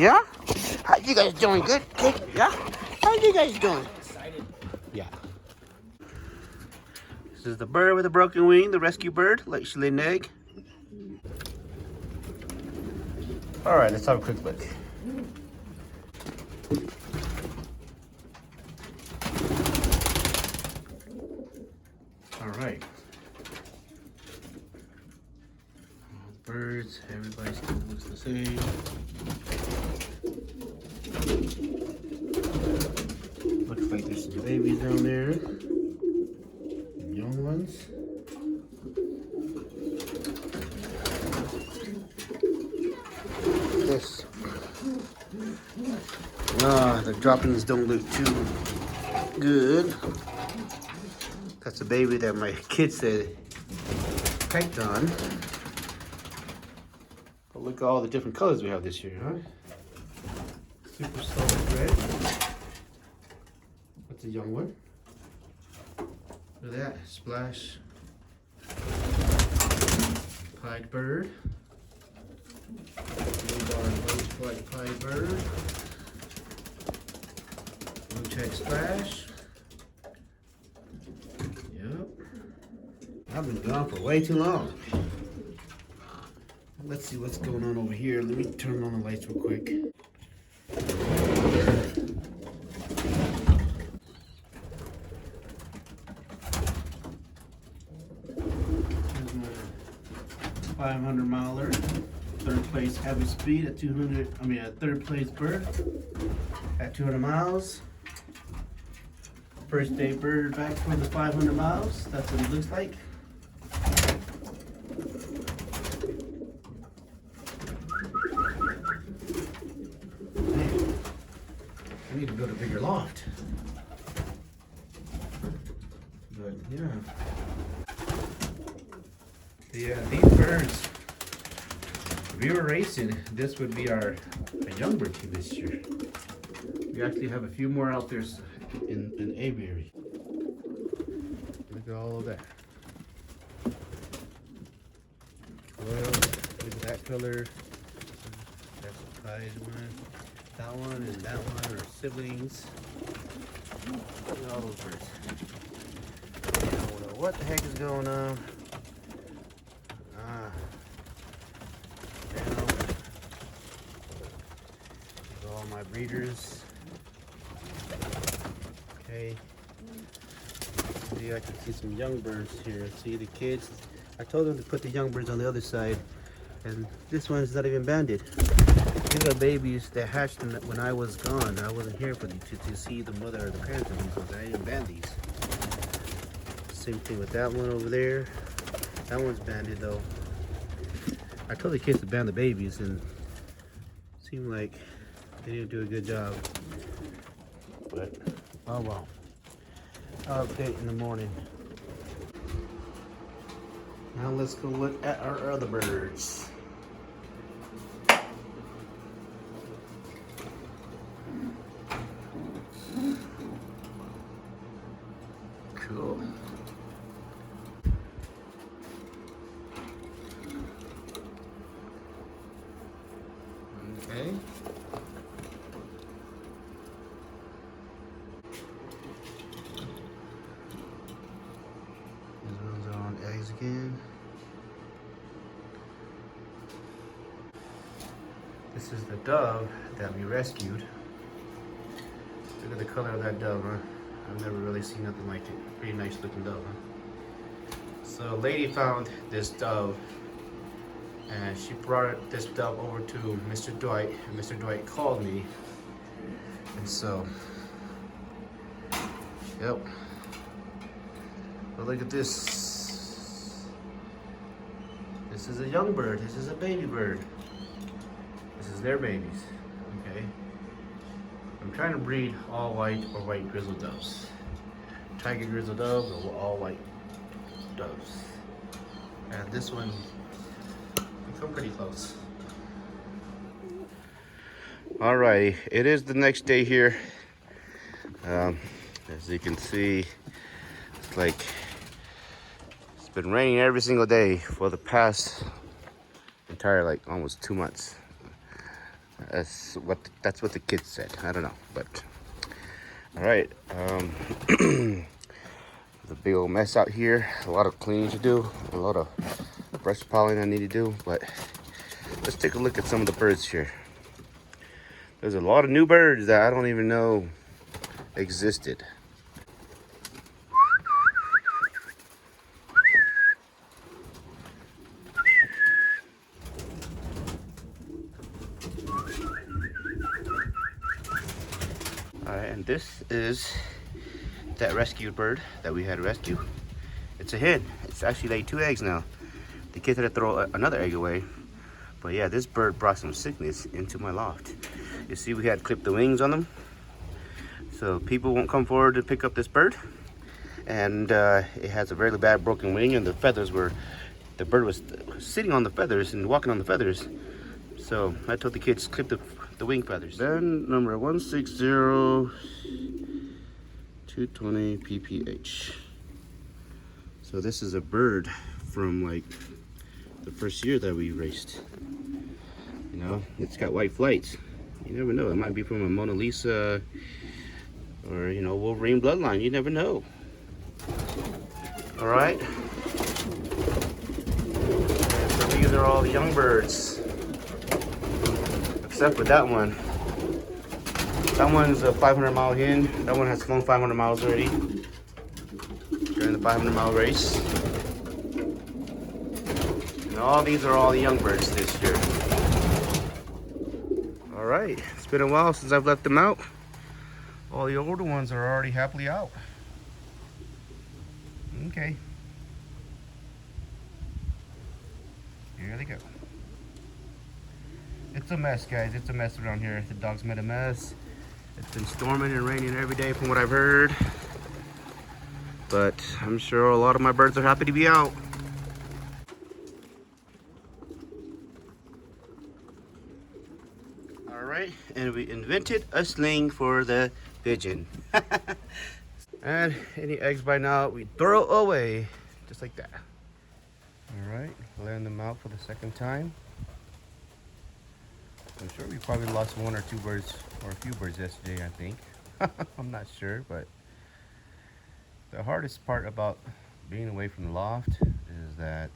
Yeah? How you guys doing? Good? Good? Yeah? How you guys doing? Yeah. This is the bird with the broken wing, the rescue bird. Like she laid an egg. All right, let's have a quick look. All right. All the birds, everybody still looks the same. Looks like there's some babies down there. Young ones. This. The droppings don't look too good. That's a baby that my kid said pecked on. But look at all the different colors we have this year, huh? Super solid red. That's a young one. Look at that, splash. Pied bird. Pied bird. Blue check splash. Yep. I've been gone for way too long. Let's see what's going on over here. Let me turn on the lights real quick. Here's my 500 miler. Third place average speed at third place bird at 200 miles. First day bird back for the 500 miles. That's what it looks like. Man, I need to build a bigger loft. But yeah, these birds. If we were racing, this would be our young bird team this year. We actually have a few more out there in aviary. Look at all of that. Well, look at that color. That's the prize one. That one and that one are siblings. Look at all those birds. I don't know what the heck is going on. All my breeders. Okay. See, I can see some young birds here. See the kids. I told them to put the young birds on the other side, and this one's not even banded. These are babies that hatched when I was gone. I wasn't here for them to see the mother or the parents of these ones. I didn't band these. Same thing with that one over there. That one's banded though. I told the kids to band the babies, and it seemed like they didn't do a good job. But oh well. I'll update in the morning. Now let's go look at our other birds. Cool. Okay. These ones are on eggs again. This is the dove that we rescued. Look at the color of that dove, huh? I've never really seen nothing like it. Pretty nice looking dove, huh? So a lady found this dove, and she brought this dove over to Mr. Dwight, and Mr. Dwight called me. And so, yep. But look at this. This is a young bird. This is a baby bird. This is their babies, okay? I'm trying to breed all white or white grizzle doves. Tiger grizzle doves or all white doves. And this one, we come pretty close. Alrighty, it is the next day here. As you can see, it's like it's been raining every single day for the past entire like almost 2 months. That's what the kids said. I don't know, but all right. There's a big old mess out here. A lot of cleaning to do. A lot of brush piling I need to do. But let's take a look at some of the birds here. There's a lot of new birds that I don't even know existed. All right, and this is that rescued bird that we had to rescue. It's a hen. It's actually laid 2 eggs now. The kids had to throw another egg away. But yeah, this bird brought some sickness into my loft. You see, we had clipped the wings on them, so people won't come forward to pick up this bird. And it has a really bad broken wing, and the bird was sitting on the feathers and walking on the feathers. So I told the kids clip the wing feathers. Then number 160220 pph. So this is a bird from like the first year that we raced. You know, it's got white flights. You never know. It might be from a Mona Lisa or, you know, Wolverine bloodline. You never know. All right. So these are all the young birds, except for that one. That one's a 500-mile hen. That one has flown 500 miles already during the 500-mile race. And all these are all the young birds this year. All right, it's been a while since I've let them out. All the older ones are already happily out. Okay. Here they go. It's a mess, guys. It's a mess around here. The dogs made a mess. It's been storming and raining every day from what I've heard. But I'm sure a lot of my birds are happy to be out. All right, and we invented a sling for the pigeon. And any eggs by now, we throw away, just like that. All right, laying them out for the second time. I'm sure we probably lost 1 or 2 birds, or a few birds yesterday, I think. I'm not sure, but the hardest part about being away from the loft is that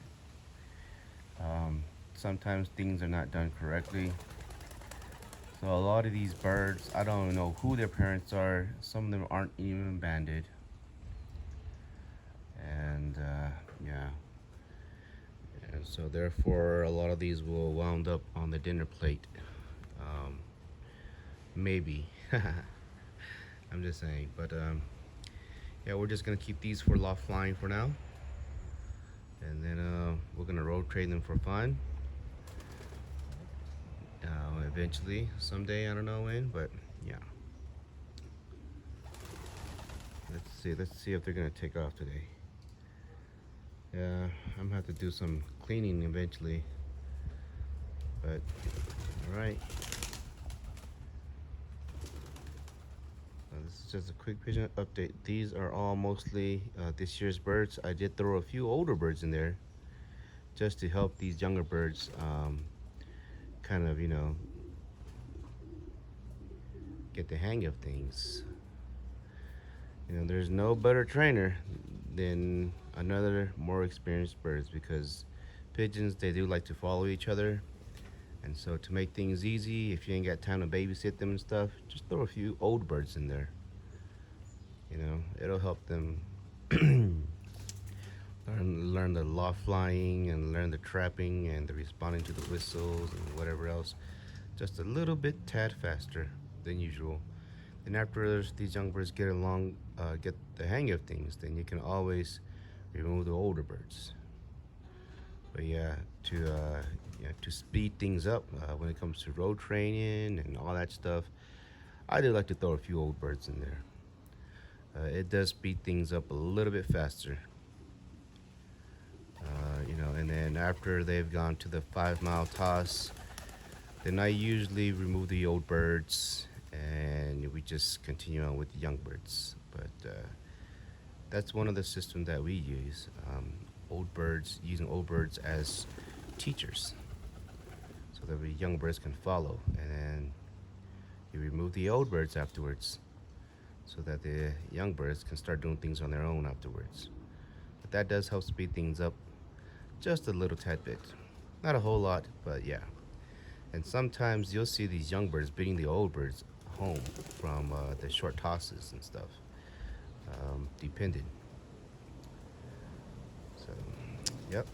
sometimes things are not done correctly. So a lot of these birds, I don't know who their parents are. Some of them aren't even banded. And yeah. And so therefore a lot of these will wound up on the dinner plate. Maybe. I'm just saying. But yeah, we're just gonna keep these for loft flying for now. And then we're gonna road train them for fun. Eventually, someday, I don't know when, but yeah. Let's see if they're gonna take off today. Yeah, I'm gonna have to do some cleaning eventually. But all right. This is just a quick pigeon update. These are all mostly this year's birds. I did throw a few older birds in there just to help these younger birds kind of, you know, get the hang of things. You know, there's no better trainer than another more experienced birds, because pigeons, they do like to follow each other. And so to make things easy, if you ain't got time to babysit them and stuff, just throw a few old birds in there. You know, it'll help them learn the loft flying and learn the trapping and the responding to the whistles and whatever else just a little bit tad faster than usual. And after these young birds get the hang of things, then you can always remove the older birds. But yeah, to speed things up when it comes to road training and all that stuff, I do like to throw a few old birds in there. It does speed things up a little bit faster. You know, and then after they've gone to the 5-mile toss, then I usually remove the old birds and we just continue on with the young birds. But that's one of the systems that we use. Using old birds as teachers, so that the young birds can follow. And then you remove the old birds afterwards, so that the young birds can start doing things on their own afterwards. But that does help speed things up just a little tad bit. Not a whole lot, but yeah. And sometimes you'll see these young birds bringing the old birds home from the short tosses and stuff, depending. So, yep.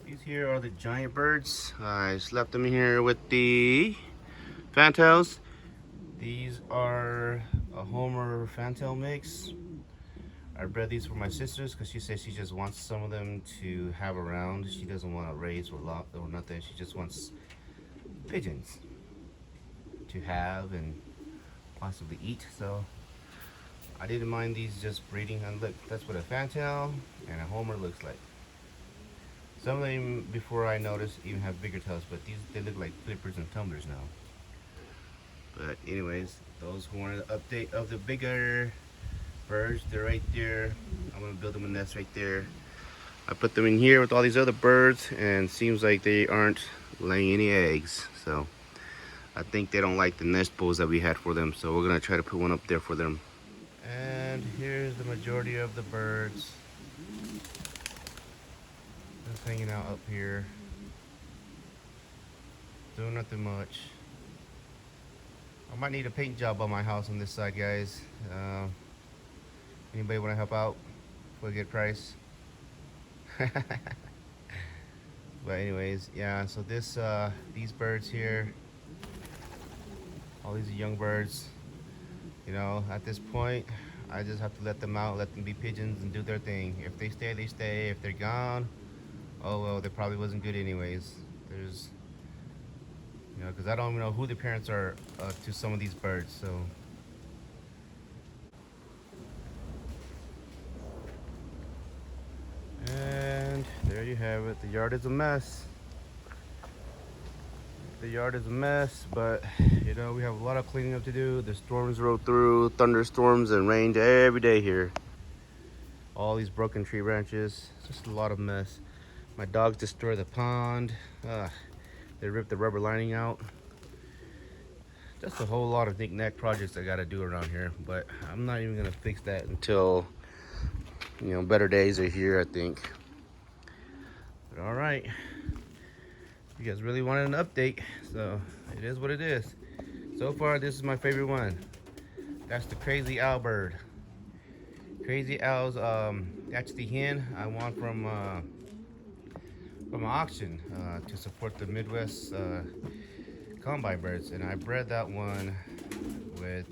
These here are the giant birds. I just left them here with the fantails. These are a Homer fantail mix. I bred these for my sisters because she says she just wants some of them to have around. She doesn't want to raise or nothing. She just wants pigeons to have and possibly eat. So I didn't mind these just breeding. And look, that's what a fantail and a Homer looks like. Some of them, before I noticed, even have bigger tails, but these, they look like flippers and tumblers now. But anyways, those who wanted an update of the bigger birds, they're right there. I'm gonna build them a nest right there. I put them in here with all these other birds, and seems like they aren't laying any eggs. So I think they don't like the nest bowls that we had for them. So we're gonna try to put one up there for them. And here's the majority of the birds. Just hanging out up here. Doing nothing much. I might need a paint job on my house on this side, guys. Anybody want to help out for a good price? But anyways, yeah, so this these birds here, all these young birds, you know, at this point I just have to let them out, let them be pigeons and do their thing. If they stay, they stay. If they're gone, oh well, they probably wasn't good anyways. There's, you know, because I don't even know who the parents are to some of these birds. So and there you have it. The yard is a mess. The yard is a mess, but you know, we have a lot of cleaning up to do. The storms roll through, thunderstorms and rain every day here. All these broken tree branches, just a lot of mess. My dogs destroyed the pond. They ripped the rubber lining out. Just a whole lot of knick-knack projects I gotta do around here, but I'm not even gonna fix that until, you know, better days are here, I think. But all right, you guys really wanted an update, so it is what it is. So far, this is my favorite one. That's the crazy owl bird. Crazy owls, that's the hen I want from an auction to support the Midwest combine birds, and I bred that one with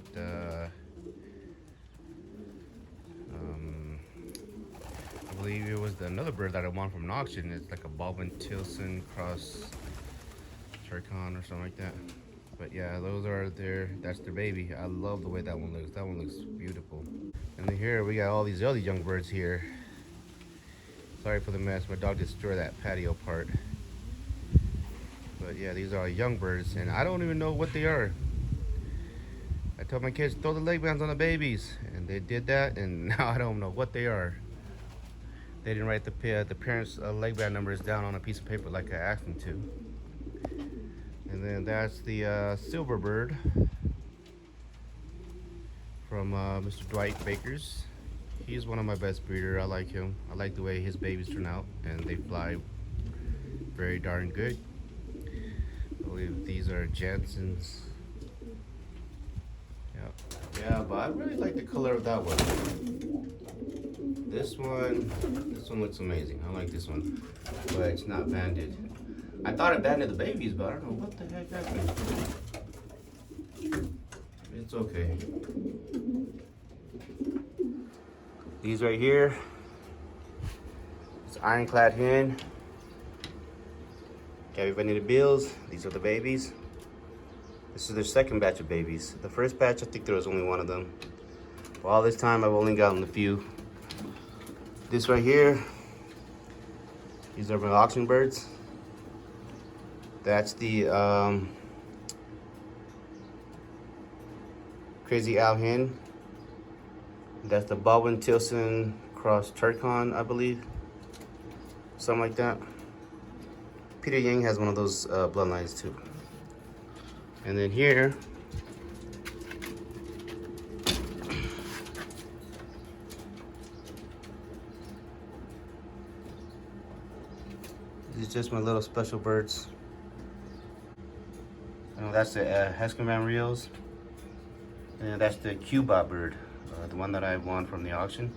I believe it was another bird that I won from an auction. It's like a Baldwin Tilson cross Turcon or something like that. But yeah, those are that's their baby. I love the way that one looks. That one looks beautiful. And then here we got all these other young birds here. Sorry for the mess. My dog destroyed that patio part. But yeah, these are young birds, and I don't even know what they are. I told my kids, throw the leg bands on the babies, and they did that, and now I don't know what they are. They didn't write the parents' leg band numbers down on a piece of paper like I asked them to. And then that's the silver bird from Mr. Dwight Baker's. He's one of my best breeder. I like him. I like the way his babies turn out, and they fly very darn good. I believe these are Jansen's. Yeah, but I really like the color of that one. This one looks amazing. I like this one, but it's not banded. I thought it banded the babies, but I don't know what the heck happened. It's okay. These right here, it's ironclad hen. Gabby Vanita Bills. These are the babies. This is their second batch of babies. The first batch, I think there was only one of them. For all this time, I've only gotten a few. This right here, these are my auction birds. That's the crazy owl hen. That's the Baldwin Tilson cross Turcon, I believe. Something like that. Peter Yang has one of those bloodlines too. And then here, these are just my little special birds. That's the Heskerman Reels. And that's the Cuba bird, the one that I won from the auction.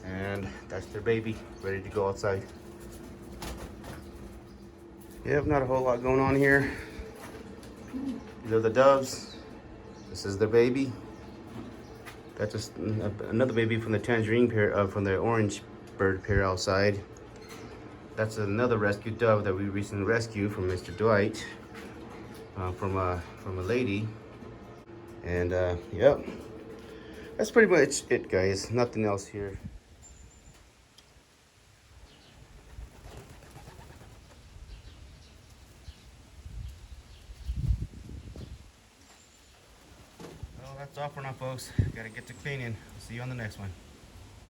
And that's their baby, ready to go outside. Yep, not a whole lot going on here. These are the doves. This is their baby. Got just another baby from the tangerine pair, from the orange bird pair outside. That's another rescued dove that we recently rescued from Mr. Dwight, from a lady. And yep, that's pretty much it, guys. Nothing else here. Well, that's all for now, folks. Gotta get to cleaning. See you on the next one.